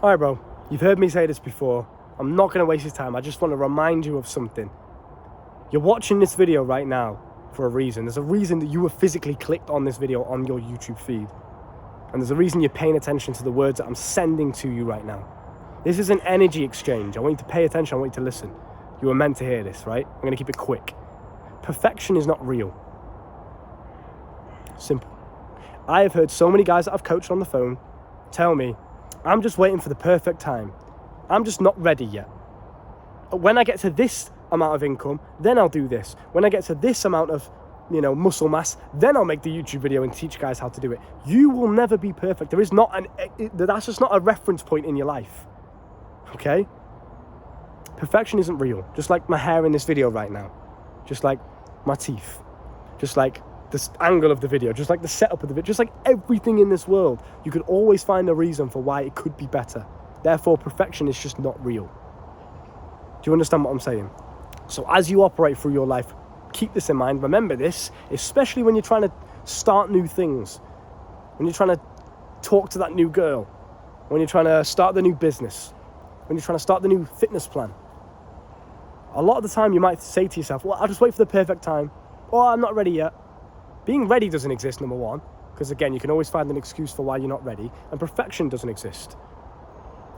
All right, bro, you've heard me say this before. I'm not going to waste your time. I just want to remind you of something. You're watching this video right now for a reason. There's a reason that you were physically clicked on this video on your YouTube feed. And there's a reason you're paying attention to the words that I'm sending to you right now. This is an energy exchange. I want you to pay attention. I want you to listen. You were meant to hear this, right? I'm going to keep it quick. Perfection is not real. Simple. I have heard so many guys that I've coached on the phone tell me, I'm just waiting for the perfect time. I'm just not ready yet. When I get to this amount of income, then I'll do this. When I get to this amount of, muscle mass, then I'll make the YouTube video and teach guys how to do it. You will never be perfect. There is not that's just not a reference point in your life. Okay? Perfection isn't real. Just like my hair in this video right now. Just like my teeth. Just like this angle of the video. Just like the setup of the video. Just like everything in this world. You could always find a reason for why it could be better. Therefore, perfection is just not real. Do you understand what I'm saying? So as you operate through your life, keep this in mind. Remember this, especially when you're trying to start new things. When you're trying to talk to that new girl. When you're trying to start the new business. When you're trying to start the new fitness plan. A lot of the time you might say to yourself, well, I'll just wait for the perfect time. Or I'm not ready yet. Being ready doesn't exist, number one. Because again, you can always find an excuse for why you're not ready. And perfection doesn't exist.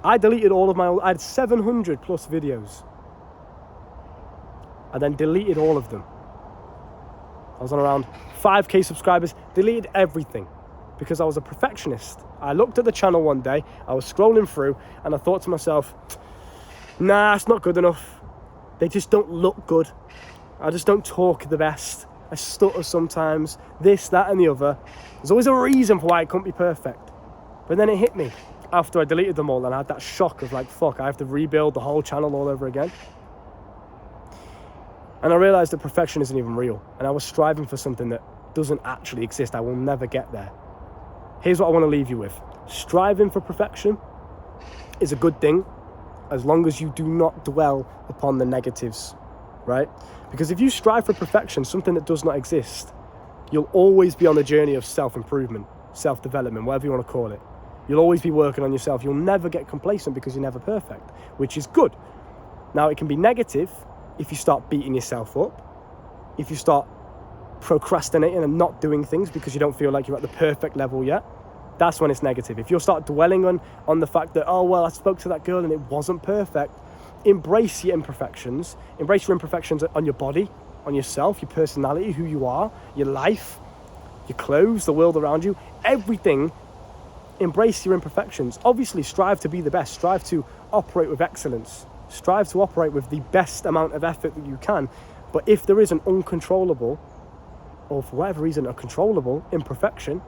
I deleted all of I had 700 plus videos. I then deleted all of them. I was on around 5k subscribers, deleted everything because I was a perfectionist. I looked at the channel one day, I was scrolling through and I thought to myself, nah, it's not good enough. They just don't look good. I just don't talk the best. I stutter sometimes, this, that and the other. There's always a reason for why it couldn't be perfect. But then it hit me after I deleted them all and I had that shock of like, fuck, I have to rebuild the whole channel all over again. And I realized that perfection isn't even real. And I was striving for something that doesn't actually exist. I will never get there. Here's what I want to leave you with. Striving for perfection is a good thing as long as you do not dwell upon the negatives, right? Because if you strive for perfection, something that does not exist, you'll always be on the journey of self-improvement, self-development, whatever you want to call it. You'll always be working on yourself. You'll never get complacent because you're never perfect, which is good. Now, it can be negative if you start beating yourself up, if you start procrastinating and not doing things because you don't feel like you're at the perfect level yet, that's when it's negative. If you start dwelling on the fact that, oh, well, I spoke to that girl and it wasn't perfect, embrace your imperfections. Embrace your imperfections on your body, on yourself, your personality, who you are, your life, your clothes, the world around you, everything. Embrace your imperfections. Obviously, strive to be the best. Strive to operate with excellence. Strive to operate with the best amount of effort that you can. But if there is an uncontrollable, or for whatever reason, a controllable imperfection,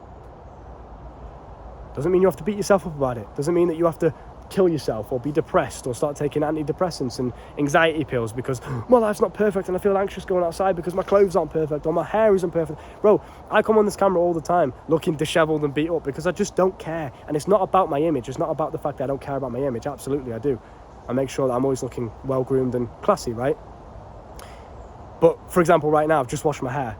doesn't mean you have to beat yourself up about it. Doesn't mean that you have to kill yourself or be depressed or start taking antidepressants and anxiety pills because my life's not perfect and I feel anxious going outside because my clothes aren't perfect or my hair isn't perfect. Bro, I come on this camera all the time looking disheveled and beat up because I just don't care. And it's not about my image. It's not about the fact that I don't care about my image. Absolutely, I do. I make sure that I'm always looking well-groomed and classy, right? But, for example, right now, I've just washed my hair.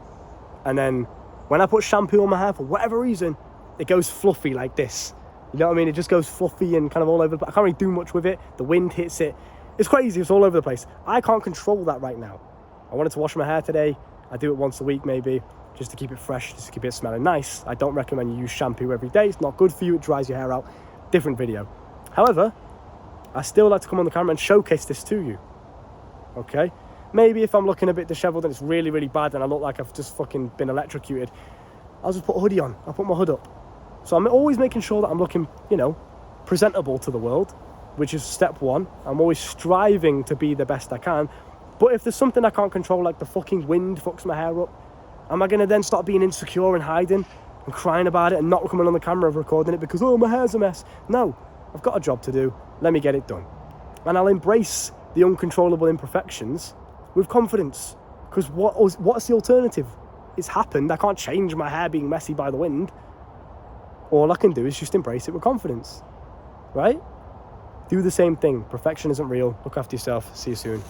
And then when I put shampoo on my hair, for whatever reason, it goes fluffy like this. You know what I mean? It just goes fluffy and kind of all over. I can't really do much with it. The wind hits it. It's crazy. It's all over the place. I can't control that right now. I wanted to wash my hair today. I do it once a week maybe, just to keep it fresh, just to keep it smelling nice. I don't recommend you use shampoo every day. It's not good for you. It dries your hair out. Different video. However, I still like to come on the camera and showcase this to you, okay? Maybe if I'm looking a bit disheveled and it's really, really bad and I look like I've just fucking been electrocuted, I'll just put a hoodie on. I'll put my hood up. So I'm always making sure that I'm looking, presentable to the world, which is step one. I'm always striving to be the best I can. But if there's something I can't control, like the fucking wind fucks my hair up, am I going to then start being insecure and hiding and crying about it and not coming on the camera and recording it because, oh, my hair's a mess? No. I've got a job to do. Let me get it done. And I'll embrace the uncontrollable imperfections with confidence. Because what's the alternative? It's happened. I can't change my hair being messy by the wind. All I can do is just embrace it with confidence. Right? Do the same thing. Perfection isn't real. Look after yourself. See you soon.